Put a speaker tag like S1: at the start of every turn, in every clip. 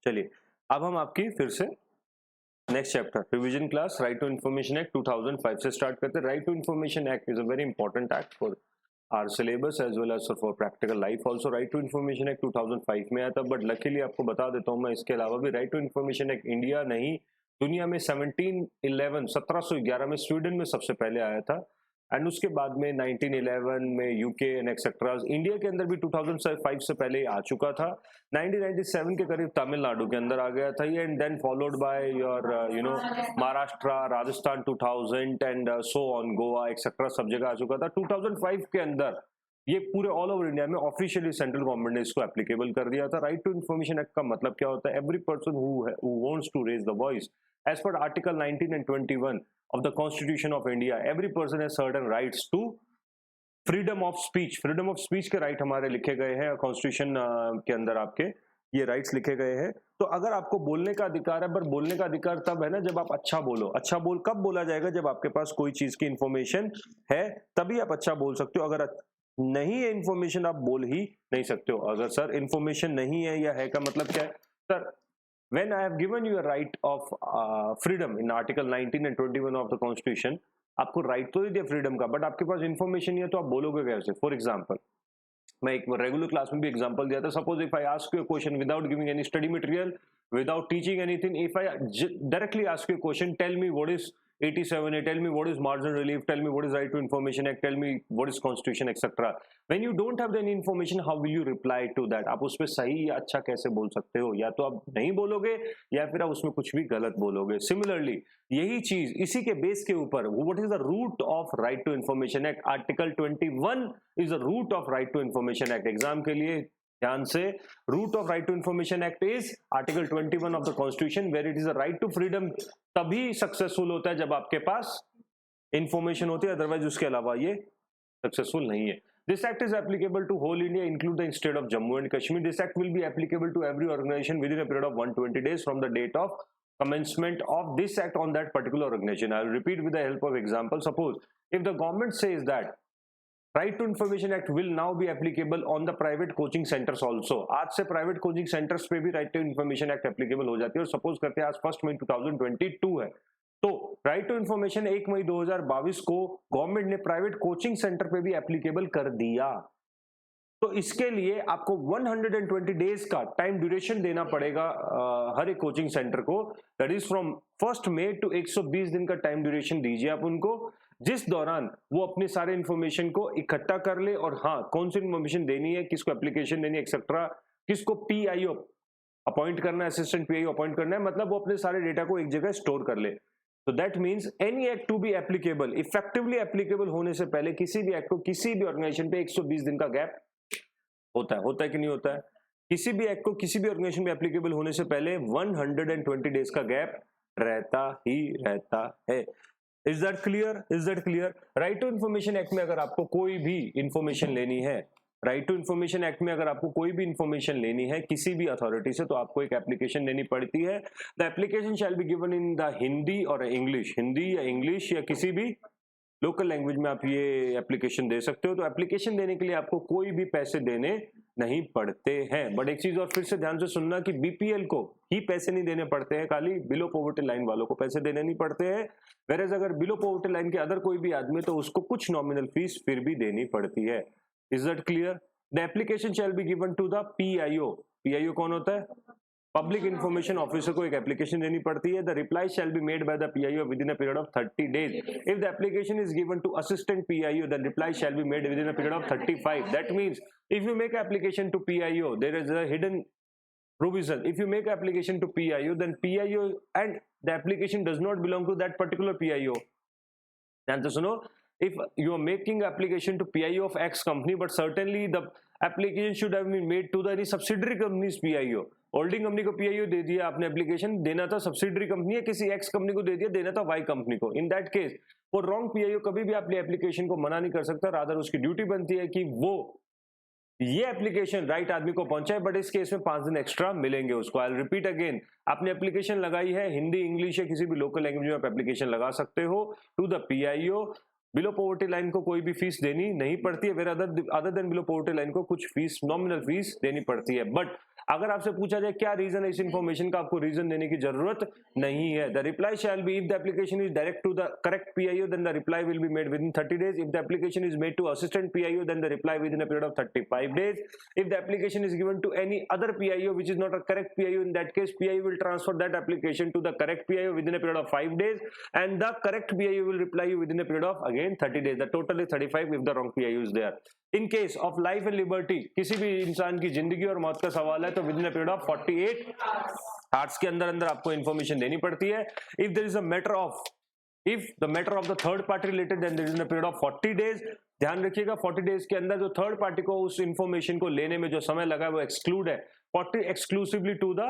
S1: चलिए अब हम आपकी फिर से next chapter revision class right to information act 2005 से स्टार्ट करते हैं। Right to information act is a very important act for our syllabus as well as for practical life also. Right to information act 2005 में आया था, but luckily आपको बता देता हूँ मैं, इसके अलावा भी right to information act India नहीं दुनिया में 1711 में स्वीडन में सबसे पहले आया था, एंड उसके बाद में 1911 में यूके एंड एक्सेट्रा। इंडिया के अंदर भी 2005 से पहले आ चुका था। 1997 के करीब तमिलनाडु के अंदर आ गया था ये, and then followed by your Maharashtra, Rajasthan 2000 and so on, Goa etcetera सब जगह आ चुका था। 2005 के अंदर ये पूरे ऑल ओवर इंडिया में ऑफिशियली सेंट्रल गवर्नमेंट ने इसको एप्लीकेबल कर दिया था। राइट टू इन्फॉर्मेशन एक्ट का मतलब क्या होता है? Every person who wants to raise the voice as per article 19 and 21 of the Constitution of India, every person has certain rights to freedom of speech. Freedom of speech के right हमारे लिखे गए हैं कॉन्स्टिट्यूशन के अंदर, आपके ये rights लिखे गए हैं। तो अगर आपको बोलने का अधिकार है, पर बोलने का अधिकार तब है ना जब आप अच्छा बोलो। अच्छा बोल कब बोला जाएगा? जब आपके पास कोई चीज की इंफॉर्मेशन है, तभी आप अच्छा बोल सकते हो। अगर नहीं है इंफॉर्मेशन, आप बोल ही नहीं सकते हो। अगर सर इंफॉर्मेशन नहीं है या है का मतलब क्या है? Sir, when I have given you a right of freedom in article 19 and 21 of the constitution, आपको राइट तो दे दिया फ्रीडम का, बट आपके पास इंफॉर्मेशन नहीं है तो आप बोलोगे कैसे? फॉर एग्जांपल, मैं एक रेगुलर क्लास में भी एग्जांपल दिया था। Suppose if I ask you a question without giving any study material, without teaching anything, if I directly ask you question, tell me what is 87A, tell me what is marginal relief, tell me what is right to information act, tell me what is constitution etc. when you don't have any information, how will you reply to that? आप उसमें सही या अच्छा कैसे बोल सकते हो? या तो आप नहीं बोलोगे या फिर आप उसमें कुछ भी गलत बोलोगे। सिमिलरली यही चीज इसी के बेस के ऊपर, what is the root of right to information act? Article 21 is the root of right to information act. Exam के लिए ध्यान से, root of right to information act is article 21 of the constitution, where it is a right to freedom. तभी successful होता है जब आपके पास information होती है, अदरवाइज उसके अलावा ये सक्सेसफुल नहीं है। This act is applicable to whole India, include the state of Jammu and Kashmir. This act will be applicable to every organization within a period of 120 days from the date of commencement of this act on that particular organization. I will repeat with the help of example. Suppose if the government says that right to information act will now be applicable on the private coaching centres also, आज से private coaching centres पे भी right to information act applicable हो जाती है। और suppose करते हैं आज 1 मई 2022 है, तो राइट टू इन्फॉर्मेशन 1 मई 2022 को गवर्नमेंट ने प्राइवेट कोचिंग सेंटर पे भी एप्लीकेबल कर दिया। तो इसके लिए आपको 120 डेज का टाइम ड्यूरेशन देना पड़ेगा हर एक कोचिंग सेंटर को। दैट इज फ्रॉम 1 मई टू 120 दिन का टाइम ड्यूरेशन दीजिए आप उनको, जिस दौरान वो अपने सारे इंफॉर्मेशन को इकट्ठा कर ले, और हाँ, कौन सी इंफॉर्मेशन देनी है, किसको एप्लीकेशन देनी है एक्सेट्रा, किसको पीआईओ अपॉइंट करना है, असिस्टेंट पीआईओ अपॉइंट करना है, मतलब वो अपने सारे डेटा को एक जगह स्टोर कर ले। तो that means any act to be applicable, effectively applicable होने से पहले किसी भी एक्ट को किसी भी ऑर्गेनाइजेशन पे 120 दिन का गैप होता है कि नहीं होता है? किसी भी एक्ट को किसी भी ऑर्गेनाइजेशन में एप्लीकेबल होने से पहले 120 डेज का गैप रहता ही रहता है। Is that clear? Is that clear? Right to information act में अगर आपको कोई भी इंफॉर्मेशन लेनी है, राइट टू इन्फॉर्मेशन एक्ट में अगर आपको कोई भी इंफॉर्मेशन लेनी है किसी भी अथॉरिटी से, तो आपको एक एप्लीकेशन लेनी पड़ती है। The application shall be given in the Hindi और इंग्लिश, हिंदी या इंग्लिश या किसी भी लोकल लैंग्वेज में आप ये एप्लीकेशन दे सकते हो। तो एप्लीकेशन देने के लिए आपको कोई भी पैसे देने नहीं पड़ते हैं। बट एक चीज और फिर से ध्यान से सुनना कि बीपीएल को ही पैसे नहीं देने पड़ते हैं, खाली बिलो पॉवर्टी लाइन वालों को पैसे देने नहीं पड़ते हैं। वेरेज अगर बिलो पॉवर्टी लाइन के अदर कोई भी आदमी, तो उसको कुछ नॉमिनल फीस फिर भी देनी पड़ती है। Is that clear? The application shall be given to the PIO. PIO कौन होता है? पब्लिक इंफॉर्मेशन ऑफिसर को एक एप्लीकेशन देनी पड़ती है। The reply shall be made by the PIO within a period of 30 days. If the application is given to assistant PIO, the reply shall be made within a period of 35। That means if you make application to PIO, there is a hidden provision. If you make application to PIO, then PIO and the application does not belong to that particular PIO. ध्यान से सुनो, if you are making application to PIO of X company, but certainly the application should have been made to the any subsidiary company's PIO. Holding company को PIO दे दिया आपने, application देना था subsidiary company है किसी X कंपनी को दे दिया, देना था Y कंपनी को। इन दैट केस वो रॉन्ग PIO कभी भी अपनी एप्लीकेशन को मना नहीं कर सकता, रादर उसकी ड्यूटी बनती है कि वो ये एप्लीकेशन राइट आदमी को पहुंचाए। बट इस केस में 5 दिन एक्स्ट्रा मिलेंगे उसको। आई रिपीट अगेन, आपने एप्लीकेशन लगाई है हिंदी, इंग्लिश या किसी भी लोकल लैंग्वेज में आप एप्लीकेशन लगा सकते हो to the PIO. Below poverty line को कोई भी फीस देनी नहीं पड़ती है, where other than below poverty line को कुछ फीस, नॉमिनल फीस देनी पड़ती है। बट अगर आपसे पूछा जाए क्या रीजन है इस इंफॉर्मेशन का, आपको रीजन देने की जरूरत नहीं है. The reply shall be if the application is direct to the correct PIO then the reply will be made within 30 days. If the application is made to assistant PIO then the reply within a period of 35 days. If the application is given to any other PIO which is not a correct PIO, in that case PIO will transfer that application to the correct PIO within a period of 5 days and the correct PIO will reply you within a period of again 30 days. The total is 35 if the wrong PIO is there. In case of life and liberty, किसी भी इंसान की जिंदगी और मौत का सवाल है तो within a period of 48 hours के अंदर अंदर आपको इंफॉर्मेशन देनी पड़ती है. If there is a matter of If the matter of the third party related then there is a period of 40 days. ध्यान रखिएगा 40 डेज के अंदर जो थर्ड पार्टी को उस इंफॉर्मेशन को लेने में जो समय लगा है वो एक्सक्लूड है. 40 एक्सक्लूसिवली टू द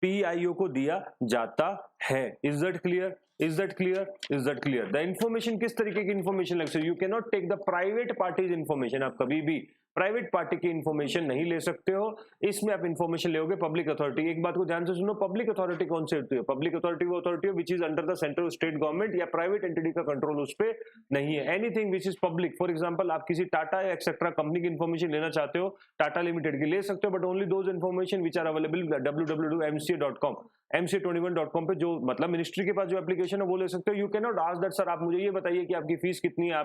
S1: PIO को दिया जाता है. Is that clear? Is that clear? Is that clear? The information किस तरीके की इंफॉर्मेशन लग सकती है? You can not take the private parties information. आप कभी भी प्राइवेट पार्टी की इंफॉर्मेशन नहीं ले सकते हो. इसमें आप इंफॉर्मेशन लोगे पब्लिक अथॉरिटी. एक बात को ध्यान से सुनो, पब्लिक अथॉरिटी कौन सी होती है? पब्लिक अथॉरिटी वो अथॉरिटी है which is under the central state government या प्राइवेट एंटिटी का कंट्रोल उस पर नहीं है. Anything which is public, for example आप किसी टाटा या एक्सेट्रा कंपनी की इंफॉर्मेशन लेना चाहते हो, टाटा लिमिटेड की ले सकते हो, but only those information which are available www.mca.com mca21.com पे जो मतलब मिनिस्ट्री के पास जो एप्लीकेशन है वो ले सकते हो. You can not ask that sir आप मुझे ये बताइए कि आपकी फीस कितनी है,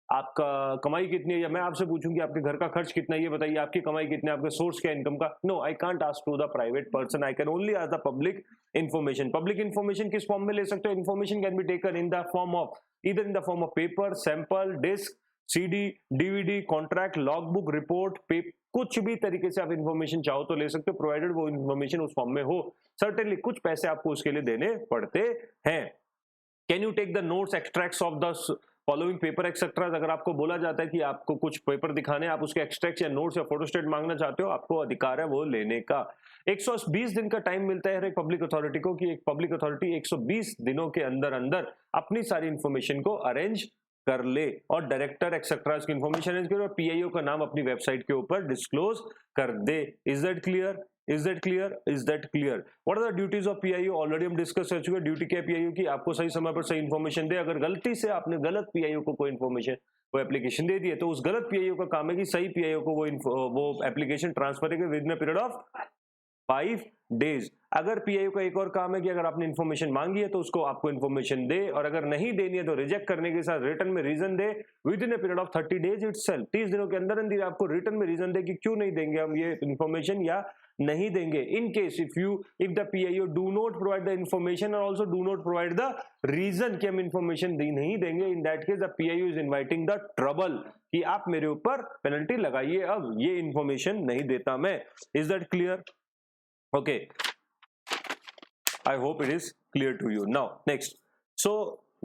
S1: आपका कमाई कितनी है, या मैं आपसे पूछूं कि आपके घर का खर्च कितना है, ये बताइए आपकी कमाई कितनी है, आपके सोर्स क्या इनकम का. No, I can't ask to the private person, I can only ask the public information. Public information किस फॉर्म में ले सकते हो? Information can be taken in the form of either in the form of paper, sample, disk, CD, DVD, contract, log book, report, कुछ भी तरीके से आप इंफॉर्मेशन चाहो तो ले सकते हो, प्रोवाइडेड वो इंफॉर्मेशन उस फॉर्म में हो. सर्टेनली कुछ पैसे आपको उसके लिए देने पड़ते हैं. Can you take the notes, extracts of the following paper etcetera? अगर आपको बोला जाता है कि आपको कुछ पेपर दिखाने, आप उसके एक्सट्रैक्ट या नोट्स या फोटोस्टेट मांगना चाहते हो, आपको अधिकार है वो लेने का. 120 दिन का टाइम मिलता है हर एक पब्लिक अथॉरिटी को कि एक पब्लिक अथॉरिटी 120 दिनों के अंदर अंदर अपनी सारी इंफॉर्मेशन को अरेंज कर ले और डायरेक्टर एक्सेट्रा की इंफॉर्मेशन अरेंज करे और PIO का नाम अपनी वेबसाइट के ऊपर डिस्क्लोज कर दे. Is that clear? Is that clear? Is that clear? What are the duties of PIO? Already हम डिस्कस कर चुके. ड्यूटी क्या PIO की? आपको सही समय पर सही इंफॉर्मेशन दे. अगर गलती से आपने गलत PIO को कोई इंफॉर्मेशन, वो एप्लीकेशन दे दी है तो उस गलत PIO का काम है कि सही PIO को वो एप्लीकेशन ट्रांसफर करेगा with in a period of 5 days. अगर PIO का एक और काम है कि अगर आपने इंफॉर्मेशन मांगी है तो उसको आपको इंफॉर्मेशन दे, और अगर नहीं देनी है तो रिजेक्ट करने के साथ रिटर्न में रीजन दे within a period of 30 days itself. 30 दिनों के अंदर अंदर आपको रिटर्न में रीजन दे कि क्यों नहीं देंगे हम ये इंफॉर्मेशन या नहीं देंगे. In case if the PIO do not provide the information और also do not provide the reason कि हम इंफॉर्मेशन नहीं देंगे, in that case the PIO is inviting the trouble कि आप मेरे ऊपर पेनल्टी लगाइए, अब ये इंफॉर्मेशन नहीं देता मैं. Is that clear? Okay, I hope it is clear to you. Now next, so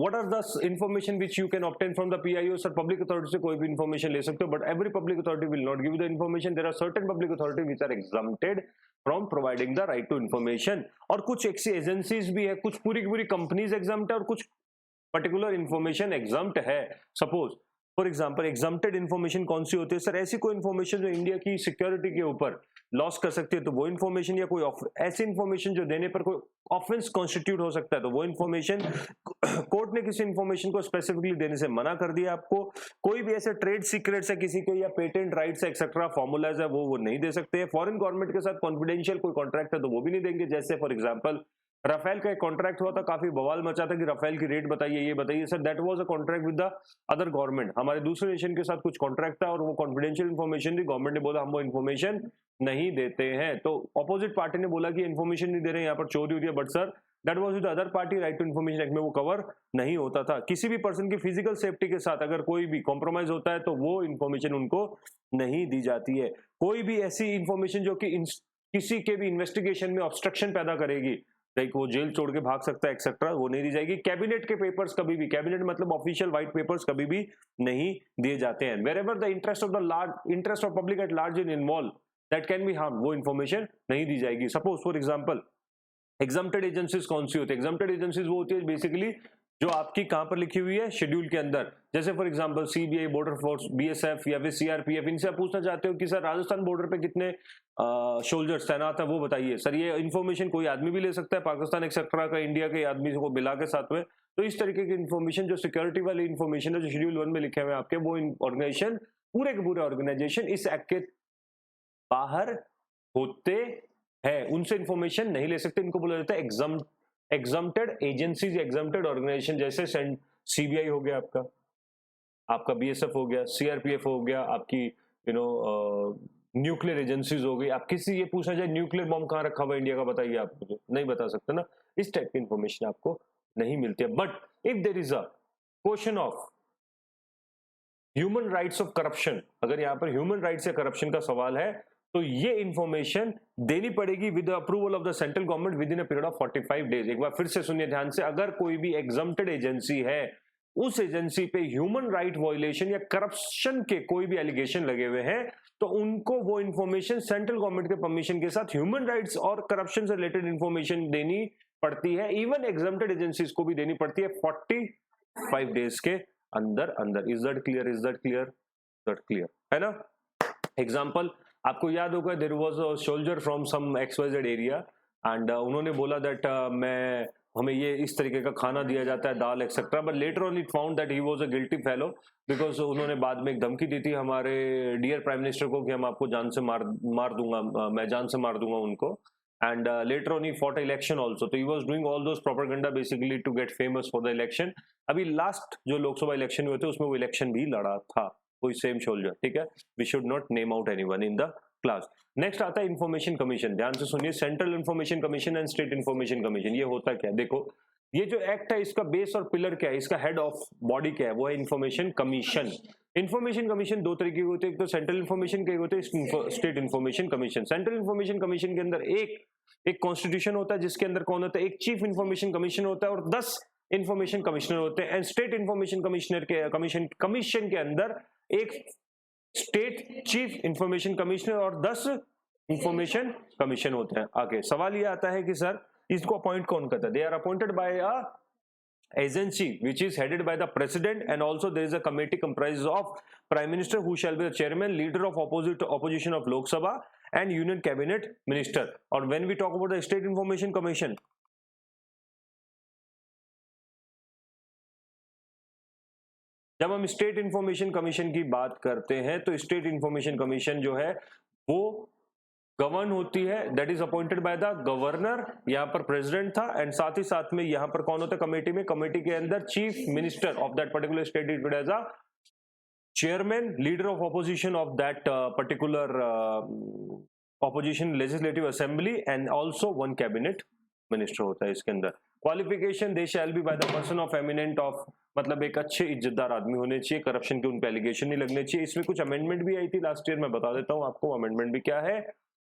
S1: what are the information which you can obtain from the PIO? Sir, public authority से कोई भी information ले सकते हो, but every public authority will not give you the information. There are certain public authority which are exempted from providing the right to information. और कुछ ऐसी agencies भी है, कुछ पूरी की पूरी कंपनीज एग्जाम्प्ट है और कुछ पर्टिकुलर इंफॉर्मेशन एग्जाम्प्ट है. Suppose for example exempted information कौन सी होती है? सर, ऐसी कोई इन्फॉर्मेशन जो इंडिया की सिक्योरिटी के ऊपर लॉस कर सकती है तो वो इन्फॉर्मेशन, या कोई ऐसी इन्फॉर्मेशन जो देने पर कोई ऑफेंस कॉन्स्टिट्यूट हो सकता है तो वो इन्फॉर्मेशन. कोर्ट ने किसी इन्फॉर्मेशन को स्पेसिफिकली देने से मना कर दिया आपको. कोई भी ऐसे ट्रेड सीक्रेट्स है किसी को या पेटेंट राइट्स एक्सेट्रा फॉर्मूलाज है वो नहीं दे सकते. फॉरेन गवर्नमेंट के साथ कॉन्फिडेंशियल कोई कॉन्ट्रैक्ट है तो वो भी नहीं देंगे. जैसे फॉर एग्जाम्पल राफेल का एक कॉन्ट्रैक्ट हुआ था, काफी बवाल मचा था कि राफेल की रेट बताइए, ये बताइए. Sir, that was a contract with the other government. हमारे दूसरे नेशन के साथ कुछ कॉन्ट्रैक्ट था और वो कॉन्फिडेंशियल इन्फॉर्मेशन थी. गवर्नमेंट ने बोला हम वो इन्फॉर्मेशन नहीं देते हैं, तो ऑपोजिट पार्टी ने बोला कि इन्फॉर्मेशन नहीं दे रहे, यहाँ पर चोरी हो रही है. But sir, that was with other party. Right to information act में वो कवर नहीं होता था. किसी भी पर्सन की फिजिकल सेफ्टी के साथ अगर कोई भी कॉम्प्रोमाइज होता है तो वो इन्फॉर्मेशन उनको नहीं दी जाती है. कोई भी ऐसी इन्फॉर्मेशन जो कि किसी के भी इन्वेस्टिगेशन में ऑब्स्ट्रक्शन पैदा करेगी, लाइक वो जेल छोड़ के भाग सकता है एक्सेट्रा, वो नहीं दी जाएगी. कैबिनेट के पेपर्स कभी भी, कैबिनेट मतलब ऑफिशियल व्हाइट पेपर्स कभी भी नहीं दिए जाते हैं. Wherever the interest of public at large in involve that can be harm, वो इन्फॉर्मेशन नहीं दी जाएगी. Suppose for example exempted agencies कौन सी होती है? एग्जम्प्टेड एजेंसीज वो होती है बेसिकली जो आपकी कहां पर लिखी हुई है? शेड्यूल के अंदर. जैसे for example CBI, border force, BSF या फिर CRPF. इनसे आप पूछना चाहते हो कि सर राजस्थान बॉर्डर पे कितने सोल्जर्स तैनात है वो बताइए. सर, ये इन्फॉर्मेशन कोई आदमी भी ले सकता है, पाकिस्तान एक्सेट्रा का, इंडिया के आदमी को मिला के साथ में. तो इस तरीके की इन्फॉर्मेशन जो सिक्योरिटी वाली इन्फॉर्मेशन है जो शेड्यूल 1 में लिखे हुए आपके, वो ऑर्गेनाइजेशन, पूरे के पूरे ऑर्गेनाइजेशन इस एक्ट के बाहर होते है उनसे इंफॉर्मेशन नहीं ले सकते, इनको बोला जाता है एग्जम्प्टेड एजेंसीज, एग्जम्प्टेड ऑर्गेनाइजेशन। जैसे सीबीआई हो गया आपका बीएसएफ हो गया, सीआरपीएफ हो गया, आपकी न्यूक्लियर एजेंसीज हो गई। आप किसी ये पूछना चाहे न्यूक्लियर बॉम्ब कहाँ रखा हुआ इंडिया का, बताइए, आप मुझे नहीं बता सकते ना। इस टाइप की इंफॉर्मेशन आपको नहीं मिलती है। But if there is a question of human rights of corruption, अगर यहाँ पर ह्यूमन राइट्स या करप्शन का सवाल है तो ये इंफॉर्मेशन देनी पड़ेगी with approval of the central government with in a period of 45 days. एक बार फिर से सुनिए ध्यान से, अगर कोई भी एग्जम्प्टेड एजेंसी है, उस एजेंसी पे ह्यूमन राइट वायलेशन या करप्शन के कोई भी एलिगेशन लगे हुए हैं, तो उनको वो इंफॉर्मेशन सेंट्रल गवर्नमेंट के परमिशन के साथ ह्यूमन राइट्स और करप्शन से रिलेटेड इंफॉर्मेशन देनी पड़ती है। इवन एग्जम्प्टेड एजेंसीज को भी देनी पड़ती है 45 डेज के अंदर अंदर। Is that clear? Is that clear? That clear है ना। एग्जाम्पल आपको याद होगा, there was a soldier from some XYZ area and उन्होंने बोला दैट हमें ये इस तरीके का खाना दिया जाता है, दाल etcetera, but later on it found that he was a guilty fellow, because उन्होंने बाद में एक धमकी दी थी हमारे डियर प्राइम मिनिस्टर को कि हम आपको जान से मार दूंगा, मैं जान से मार दूंगा उनको। And later on he fought election also, तो he was doing all those propaganda basically to get famous for the election. अभी लास्ट जो लोकसभा इलेक्शन हुए थे उसमें वो इलेक्शन भी लड़ा था, कोई सेम सोल्जर, ठीक है। We should not name out anyone in the class. Next आता है इंफॉर्मेशन कमीशन। ध्यान से सुनिए, central information commission and state information commission. ये होता क्या है, देखो ये जो एक्ट है इसका बेस और पिलर क्या है, इसका हेड ऑफ बॉडी क्या है, वो है इंफॉर्मेशन कमीशन। इंफॉर्मेशन कमीशन दो तरीके के होते हैं, एक तो सेंट्रल इंफॉर्मेशन के होते हैं, state information commission. Central information commission के अंदर एक कॉन्स्टिट्यूशन होता है जिसके अंदर कौन होता है, एक चीफ इंफॉर्मेशन कमिश्नर होता है और 10 इंफॉर्मेशन कमिश्नर होते हैं। एंड स्टेट इंफॉर्मेशन कमिश्नर के कमीशन के अंदर एक स्टेट चीफ इंफॉर्मेशन कमिश्नर और 10 इंफॉर्मेशन कमीशन होते हैं। आगे सवाल ये आता है कि सर इसको अपॉइंट कौन करता है? They are appointed by a agency which is headed by the president, and also there is a committee comprised of prime minister who shall be the chairman, leader of opposition of Lok Sabha and union cabinet minister. Or when we talk about the state information commission, जब हम state information commission की बात करते हैं तो state information commission जो है वो गवर्न होती है, that is appointed by the governor. यहाँ पर प्रेसिडेंट था एंड साथ ही साथ में यहाँ पर कौन होता है कमेटी में, कमेटी के अंदर chief minister of that particular state is as a chairman, leader of opposition of that particular opposition legislative assembly and also one cabinet minister होता है इसके अंदर। Qualification they shall be by the person of eminent of, मतलब एक अच्छे इज्जतदार आदमी होने चाहिए, करप्शन के उन पे एलिगेशन नहीं लगने चाहिए। इसमें कुछ अमेंडमेंट भी आई थी लास्ट ईयर, मैं बता देता हूँ आपको अमेंडमेंट भी क्या है।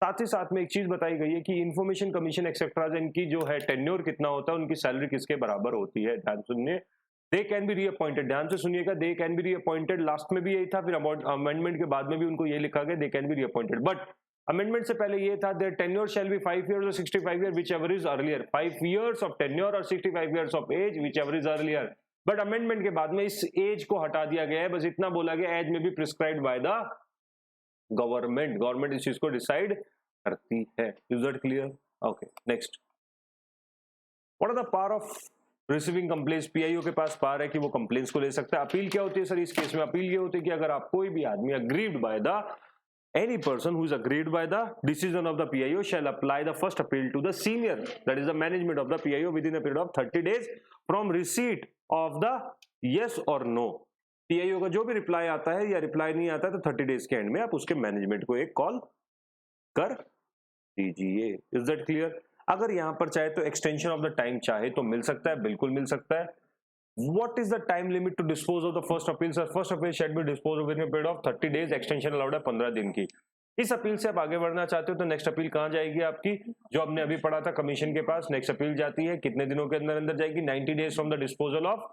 S1: साथ ही साथ में एक चीज बताई गई है कि इंफॉर्मेशन कमीशन एक्सेट्रा इनकी जो है टेन्योर कितना होता है, उनकी सैलरी किसके बराबर होती है। ध्यान सुनिए, दे कैन बी रीअपॉइंटेड। ध्यान से सुनिएगा, दे कैन बी रीअपॉइंटेड। लास्ट में भी यही था, फिर अमेंडमेंट के बाद में भी उनको ये लिखा गया they can be reappointed. But amendment से पहले ये था their tenure shall be 5 years और 65 years whichever is earlier. 5 years of tenure और 65 years of age whichever is earlier. But amendment के बाद में इस एज को हटा दिया गया है, बस इतना बोला गया एज में भी prescribed by the government. Government इस चीज को डिसाइड करती है। Is that clear? Okay, next, what are the power of receiving complaints? PIO के पास पावर है कि वो कंप्लेंट्स को ले सकता है। अपील क्या होती है सर इस केस में? अपील ये होती है कि अगर आप कोई भी आदमी aggrieved by the any person who is aggrieved by the decision of the PIO shall apply the first appeal to the senior, that is the management of the PIO within a period of 30 days from receipt of the yes or no। PIO का जो भी reply आता है या reply नहीं आता है तो 30 डेज के एंड में आप उसके मैनेजमेंट को एक कॉल कर दीजिए। Is that clear? अगर यहां पर चाहे तो एक्सटेंशन ऑफ द टाइम चाहे तो मिल सकता है, बिल्कुल मिल सकता है। What is the time limit to dispose of the first appeal? Sir, first appeal should be disposed of within a period of 30 days। Extension allowed है 15 दिन की। इस अपील से आप आगे बढ़ना चाहते हो तो नेक्स्ट अपील कहां जाएगी आपकी? जो हमने अभी पढ़ा था कमीशन के पास, नेक्स्ट अपील जाती है कितने दिनों के अंदर अंदर जाएगी? 90 days from the disposal of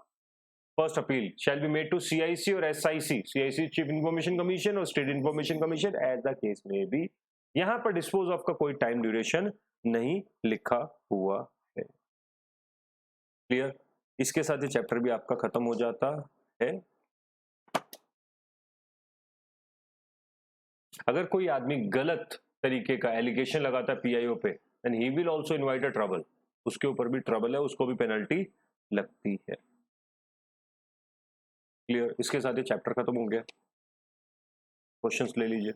S1: first appeal shall be made to CIC और SIC। CIC chief information commission और state information commission, as the case में भी। यहां पर डिस्पोज ऑफ का कोई टाइम ड्यूरेशन नहीं लिखा हुआ है। क्लियर? इसके साथ ही चैप्टर भी आपका खत्म हो जाता है। अगर कोई आदमी गलत तरीके का एलिगेशन लगाता है पीआईओ पे, then he will also invite a trouble. उसके ऊपर भी ट्रबल है, उसको भी पेनल्टी लगती है। क्लियर? इसके साथ ही चैप्टर खत्म हो गया। क्वेश्चंस ले लीजिए।